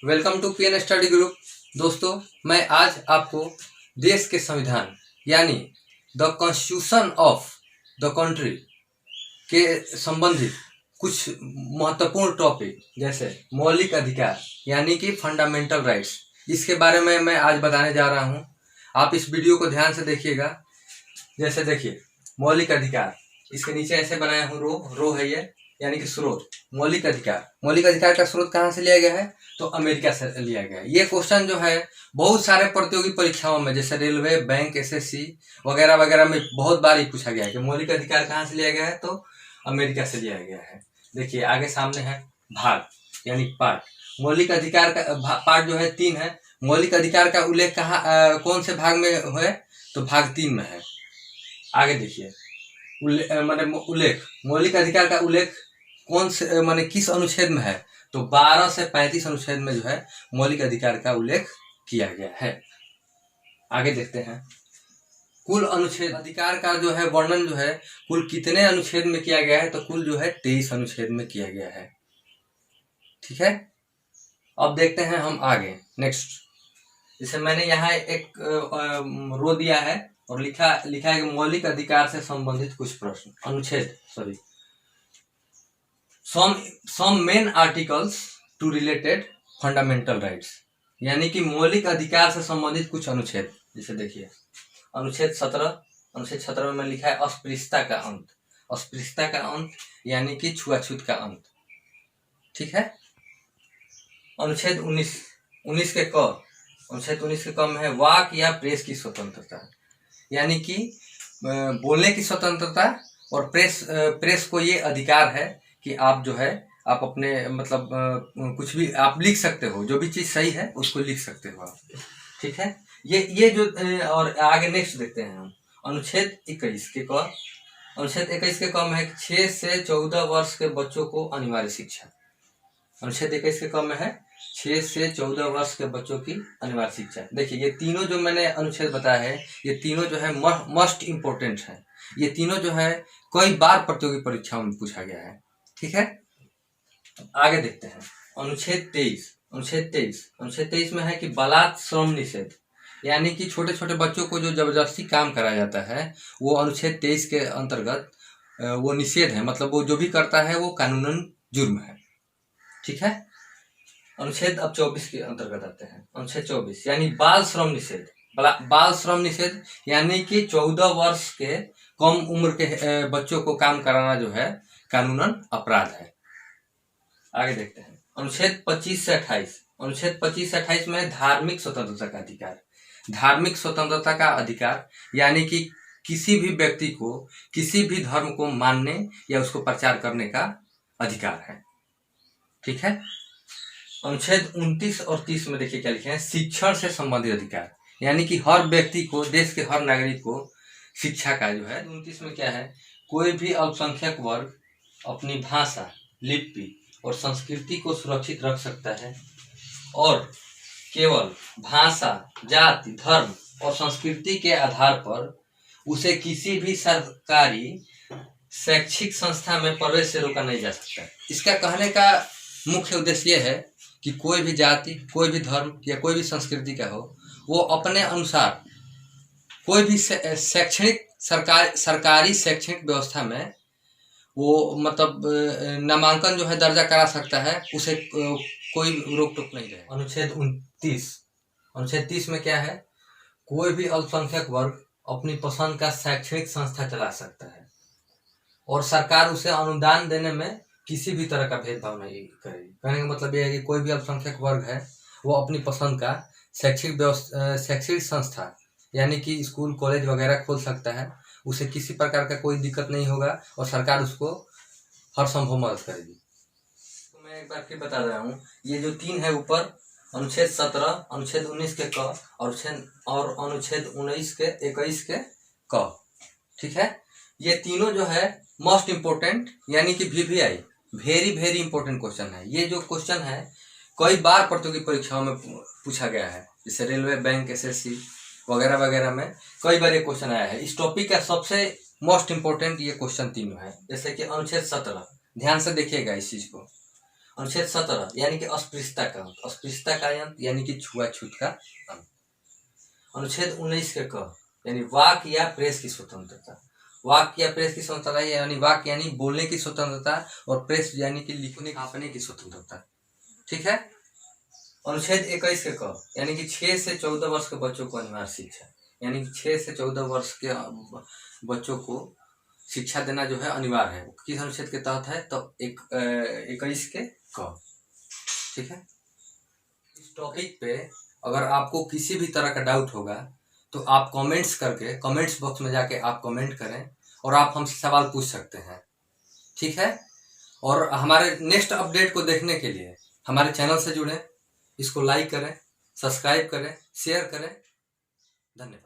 Welcome to PN study group. दोस्तों, मैं आज आपको देश के संविधान यानी the constitution of the country के संबंधित कुछ महत्वपूर्ण टॉपिक जैसे मौलिक अधिकार यानी कि फंडामेंटल राइट्स, इसके बारे में मैं आज बताने जा रहा हूं। आप इस वीडियो को ध्यान से देखिएगा। जैसे देखिए, मौलिक अधिकार, इसके नीचे ऐसे बनाया हूँ, रो है ये, यानी कि स्रोत। मौलिक अधिकार का स्रोत कहाँ से लिया गया है? तो अमेरिका से लिया गया है। ये क्वेश्चन जो है बहुत सारे प्रतियोगी परीक्षाओं में जैसे रेलवे, बैंक, एसएससी वगैरह वगैरह में बहुत बार ही पूछा गया है कि मौलिक अधिकार कहाँ से लिया गया है, तो अमेरिका से लिया गया है। देखिए आगे सामने है भाग यानी पार्ट। मौलिक अधिकार का पार्ट जो है 3 है। मौलिक अधिकार का उल्लेख कहाँ कौन से भाग में है? तो भाग 3 में है। आगे देखिए, उल्लेख, मौलिक अधिकार का उल्लेख कौन से माने किस अनुच्छेद में है? तो 12 से 35 अनुच्छेद में जो है मौलिक अधिकार का उल्लेख किया गया है। आगे देखते हैं, कुल अनुच्छेद अधिकार का जो है वर्णन जो है कुल कितने अनुच्छेद में किया गया है? तो कुल जो है 23 अनुच्छेद में किया गया है। ठीक है, अब देखते हैं हम आगे नेक्स्ट। जैसे मैंने यहाँ एक रो दिया है और लिखा है कि मौलिक अधिकार से संबंधित कुछ प्रश्न, अनुच्छेद some main articles to related fundamental rights, यानी कि मौलिक अधिकार से संबंधित कुछ अनुच्छेद। जैसे देखिए अनुच्छेद 17 में लिखा है अस्पृश्यता का अंत। अस्पृश्यता का अंत यानी कि छुआछूत का अंत। ठीक है। अनुच्छेद 19 के क, अनुच्छेद 19 के क में है वाक या प्रेस की स्वतंत्रता, यानी कि बोलने की स्वतंत्रता। और प्रेस को ये अधिकार है कि आप जो है आप अपने मतलब कुछ भी आप लिख सकते हो, जो भी चीज सही है उसको लिख सकते हो आप। ठीक है, ये जो और आगे नेक्स्ट देखते हैं हम अनुच्छेद 21 के क। अनुच्छेद 21 के क में है 6 से 14 वर्ष के बच्चों को अनिवार्य शिक्षा। अनुच्छेद 21 के क में है 6 से 14 वर्ष के बच्चों की अनिवार्य शिक्षा। देखिए ये तीनों जो मैंने अनुच्छेद बताया है, ये तीनों जो है मस्ट इम्पोर्टेंट है। ये तीनों जो है कई बार प्रतियोगी परीक्षाओं में पूछा गया है। ठीक है, आगे देखते हैं अनुच्छेद 23 में है कि बालात श्रम निषेध, यानी कि छोटे छोटे बच्चों को जो जबरदस्ती काम कराया जाता है वो अनुच्छेद 23 के अंतर्गत वो निषेध है, मतलब वो जो भी करता है वो कानूनन जुर्म है। ठीक है, अनुच्छेद अब 24 के अंतर्गत आते हैं। अनुच्छेद 24 यानी बाल श्रम निषेध। बाल श्रम निषेध यानी कि 14 वर्ष के कम उम्र के बच्चों को काम कराना जो है कानूनन अपराध है। आगे देखते हैं अनुच्छेद 25 से 28। अनुच्छेद 25 से 28 में धार्मिक स्वतंत्रता का अधिकार। धार्मिक स्वतंत्रता का अधिकार यानी कि किसी भी व्यक्ति को किसी भी धर्म को मानने या उसको प्रचार करने का अधिकार है। ठीक है, अनुच्छेद 29 और 30 में देखिए क्या लिखे हैं, शिक्षण से संबंधित अधिकार, यानी कि हर व्यक्ति को, देश के हर नागरिक को शिक्षा का जो है। 29 में क्या है, कोई भी अल्पसंख्यक वर्ग अपनी भाषा, लिपि और संस्कृति को सुरक्षित रख सकता है और केवल भाषा, जाति, धर्म और संस्कृति के आधार पर उसे किसी भी सरकारी शैक्षिक संस्था में प्रवेश से रोका नहीं जा सकता। इसका कहने का मुख्य उद्देश्य यह है कि कोई भी जाति, कोई भी धर्म या कोई भी संस्कृति का हो, वो अपने अनुसार कोई भी शैक्षणिक सरकारी शैक्षणिक व्यवस्था में वो मतलब नामांकन जो है दर्जा करा सकता है, उसे कोई रोक टोक नहीं रहे। अनुच्छेद 30 में क्या है, कोई भी अल्पसंख्यक वर्ग अपनी पसंद का शैक्षणिक संस्था चला सकता है और सरकार उसे अनुदान देने में किसी भी तरह का भेदभाव नहीं करेगी। कहने का मतलब यह है कि कोई भी अल्पसंख्यक वर्ग है वो अपनी पसंद का शैक्षिक संस्था यानी कि स्कूल, कॉलेज वगैरह खोल सकता है, उसे किसी प्रकार का कोई दिक्कत नहीं होगा और सरकार उसको हर संभव मदद करेगी। तो मैं एक बार फिर बता रहा हूँ, ये जो 3 है ऊपर, अनुच्छेद 17, अनुच्छेद 19 के क और अनुच्छेद 21 के क। ठीक है, ये तीनों जो है मोस्ट इम्पोर्टेंट यानी कि VVI, वेरी इंपॉर्टेंट क्वेश्चन है। ये जो क्वेश्चन है कई बार प्रतियोगी परीक्षाओं में पूछा गया है, जैसे रेलवे, बैंक, एसएससी वगैरह वगैरह में कई बार ये क्वेश्चन आया है। इस टॉपिक का सबसे मोस्ट इम्पोर्टेंट ये क्वेश्चन तीनों है। जैसे कि अनुच्छेद 17, ध्यान से देखिएगा इस चीज को। अनुच्छेद 17 यानी कि अस्पृश्यता का अंत, अस्पृश्यता का अंत यानी कि छुआछूत का अंत। अनुच्छेद 19 के क यानी वाक या प्रेस की स्वतंत्रता, वाक या प्रेस की स्वतंत्रता यानी वाक यानी बोलने की स्वतंत्रता और प्रेस यानी कि लिखने छापने की स्वतंत्रता। ठीक है। अनुच्छेद 21 के क यानी कि 6 से 14 वर्ष के बच्चों को अनिवार्य शिक्षा, यानी कि 6 से 14 वर्ष के बच्चों को शिक्षा देना जो है अनिवार्य है। किस अनुच्छेद के तहत है? तो 21 के क। ठीक है। इस टॉपिक पे अगर आपको किसी भी तरह का डाउट होगा तो आप कमेंट्स करके कमेंट्स बॉक्स में जाके आप कमेंट करें और आप हमसे सवाल पूछ सकते हैं। ठीक है। और हमारे नेक्स्ट अपडेट को देखने के लिए हमारे चैनल से जुड़ें, इसको लाइक करें, सब्सक्राइब करें, शेयर करें। धन्यवाद।